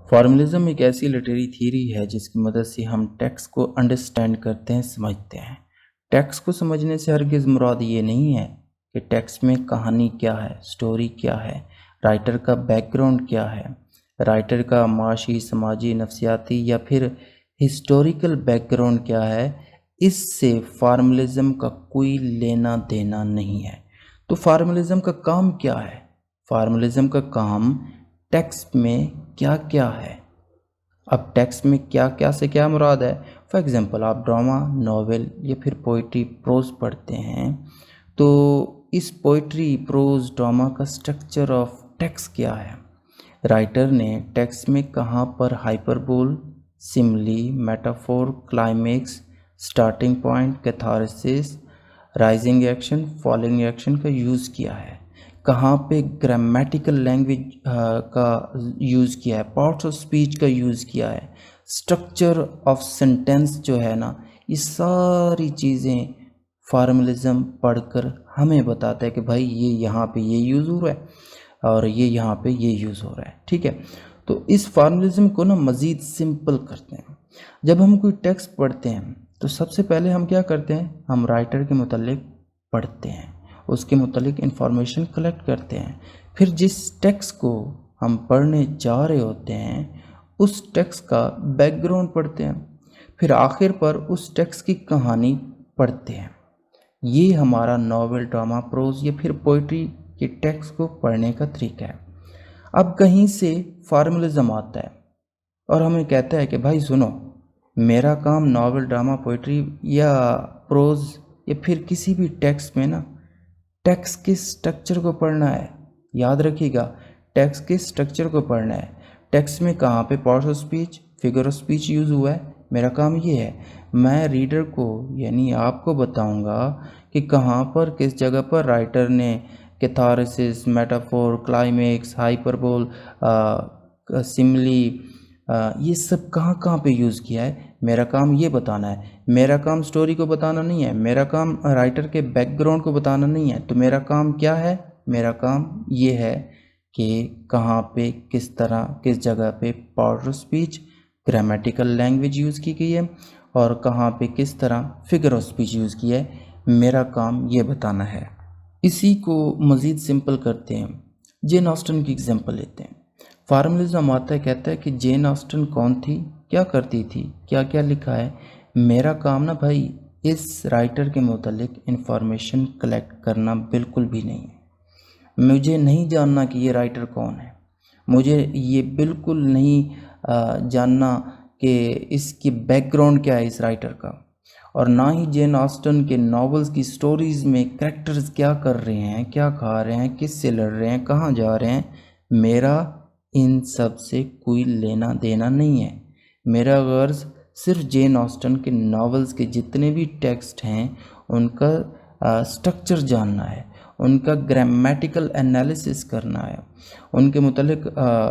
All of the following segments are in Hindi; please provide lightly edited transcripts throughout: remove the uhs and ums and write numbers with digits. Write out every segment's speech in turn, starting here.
फॉर्मलिज्म एक ऐसी लिटरेरी थ्योरी है जिसकी मदद से हम टेक्स्ट को अंडरस्टैंड करते हैं, समझते हैं। टेक्स्ट को समझने से हरगिज़ मुराद ये नहीं है कि टेक्स्ट में कहानी क्या है, स्टोरी क्या है, राइटर का बैकग्राउंड क्या है, राइटर का माशी, समाजी, नफ्सियाती या फिर हिस्टोरिकल बैकग्राउंड क्या है। इससे फॉर्मलिज्म का कोई लेना देना नहीं है। तो फॉर्मलिज्म का काम क्या है? फॉर्मलिज्म का काम टेक्स्ट में क्या क्या है। अब टेक्स्ट में क्या क्या से क्या मुराद है? फॉर एग्जांपल आप ड्रामा, नॉवेल या फिर पोइट्री, प्रोज पढ़ते हैं तो इस पोइट्री, प्रोज, ड्रामा का स्ट्रक्चर ऑफ टेक्स्ट क्या है? राइटर ने टेक्स्ट में कहाँ पर hyperbole, simile, metaphor, climax, starting point, catharsis, rising action, falling action का यूज़ किया है? कहाँ पे ग्रामेटिकल लैंग्वेज का यूज़ किया है, पार्ट्स ऑफ स्पीच का यूज़ किया है, स्ट्रक्चर ऑफ सेंटेंस जो है ना, ये सारी चीज़ें फॉर्मलिज्म पढ़कर हमें बताता है कि भाई ये यहाँ पे ये यूज़ हो रहा है और ये यहाँ पे ये यूज़ हो रहा है। ठीक है, तो इस फॉर्मलिज्म को ना मज़ीद सिंपल करते हैं। जब हम कोई टेक्स्ट पढ़ते हैं तो सबसे पहले हम क्या करते हैं? हम राइटर के मुतालिक पढ़ते हैं, उसके मुतालिक इन्फॉर्मेशन कलेक्ट करते हैं। फिर जिस टेक्स्ट को हम पढ़ने जा रहे होते हैं उस टेक्स्ट का बैकग्राउंड पढ़ते हैं। फिर आखिर पर उस टेक्स्ट की कहानी पढ़ते हैं। ये हमारा नॉवेल, ड्रामा, प्रोज या फिर पोइट्री के टेक्स्ट को पढ़ने का तरीका है। अब कहीं से फॉर्मलिज्म आता है और हमें कहता है कि भाई सुनो, मेरा काम नॉवेल, ड्रामा, पोइट्री या प्रोज या फिर किसी भी टेक्स्ट में ना टेक्स्ट के स्ट्रक्चर को पढ़ना है। याद रखिएगा, टेक्स्ट के स्ट्रक्चर को पढ़ना है। टेक्स्ट में कहाँ पे parts of speech, figure of speech use हुआ है। मेरा काम ये है, मैं रीडर को यानी आपको बताऊंगा कि कहाँ पर, किस जगह पर राइटर ने catharsis, metaphor, climax, hyperbole, Simli, ये सब कहाँ कहाँ पे यूज़ किया है। मेरा काम ये बताना है। मेरा काम स्टोरी को बताना नहीं है, मेरा काम राइटर के बैकग्राउंड को बताना नहीं है। तो मेरा काम क्या है? मेरा काम ये है कि कहाँ पे, किस तरह, किस जगह पे part of speech, grammatical language use की गई है और कहाँ पे किस तरह फिगर ऑफ स्पीच यूज़ किया है। मेरा काम ये बताना है। इसी को मज़ीद सिंपल करते हैं, जेन ऑस्टन की एग्जांपल लेते हैं। फॉर्मलिज्म आता है, कहता है कि जेन ऑस्टन कौन थी, क्या करती थी, क्या क्या लिखा है। मेरा काम ना भाई इस राइटर के मुतालिक इन्फॉर्मेशन कलेक्ट करना बिल्कुल भी नहीं है। मुझे नहीं जानना कि ये राइटर कौन है, मुझे ये बिल्कुल नहीं जानना कि इसकी बैकग्राउंड क्या है इस राइटर का, और ना ही जेन ऑस्टन के नॉवेल्स की स्टोरीज़ में कैरेक्टर्स क्या कर रहे हैं, क्या खा रहे हैं, किस से लड़ रहे हैं, कहाँ जा रहे हैं। मेरा इन सब से कोई लेना देना नहीं है। मेरा गर्ज सिर्फ जेन ऑस्टन के नॉवेल्स के जितने भी टेक्स्ट हैं उनका स्ट्रक्चर जानना है, उनका ग्रामेटिकल एनालिसिस करना है, उनके मुतालिक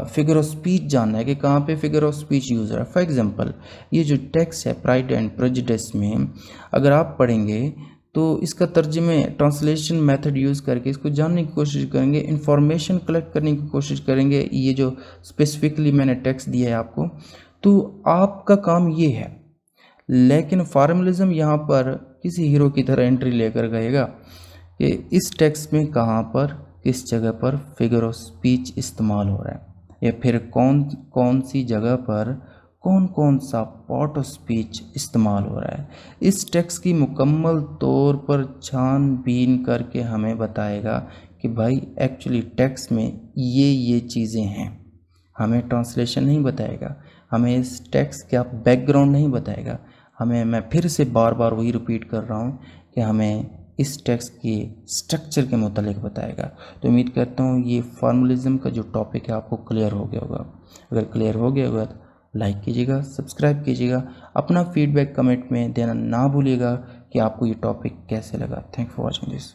फिगर ऑफ स्पीच जानना है कि कहाँ पे फिगर ऑफ स्पीच यूज़ हो रहा है। फॉर एग्जांपल ये जो टेक्स्ट है प्राइड एंड प्रेजुडिस में, अगर आप पढ़ेंगे तो इसका तर्जुमे ट्रांसलेशन मेथड यूज़ करके इसको जानने की कोशिश करेंगे, इन्फॉर्मेशन कलेक्ट करने की कोशिश करेंगे। ये जो स्पेसिफिकली मैंने टेक्स्ट दिया है आपको, तो आपका काम ये है। लेकिन फॉर्मलिज्म यहाँ पर किसी हीरो की तरह एंट्री लेकर गएगा कि इस टेक्स्ट में कहाँ पर, किस जगह पर फिगर ऑफ स्पीच इस्तेमाल हो रहा है या फिर कौन कौन सी जगह पर कौन कौन सा पार्ट ऑफ स्पीच इस्तेमाल हो रहा है। इस टेक्स्ट की मुकम्मल तौर पर छानबीन करके हमें बताएगा कि भाई एक्चुअली टेक्स्ट में ये चीज़ें हैं। हमें ट्रांसलेशन नहीं बताएगा, हमें इस टेक्स्ट का बैकग्राउंड नहीं बताएगा, हमें, मैं फिर से बार बार वही रिपीट कर रहा हूँ कि हमें इस टेक्स्ट के स्ट्रक्चर के मुतालिक बताएगा। तो उम्मीद करता हूँ ये फॉर्मलिज्म का जो टॉपिक है आपको क्लियर हो गया होगा। अगर क्लियर हो गया होगा तो लाइक कीजिएगा, सब्सक्राइब कीजिएगा, अपना फीडबैक कमेंट में देना ना भूलिएगा कि आपको ये टॉपिक कैसे लगा। Thank for watching this.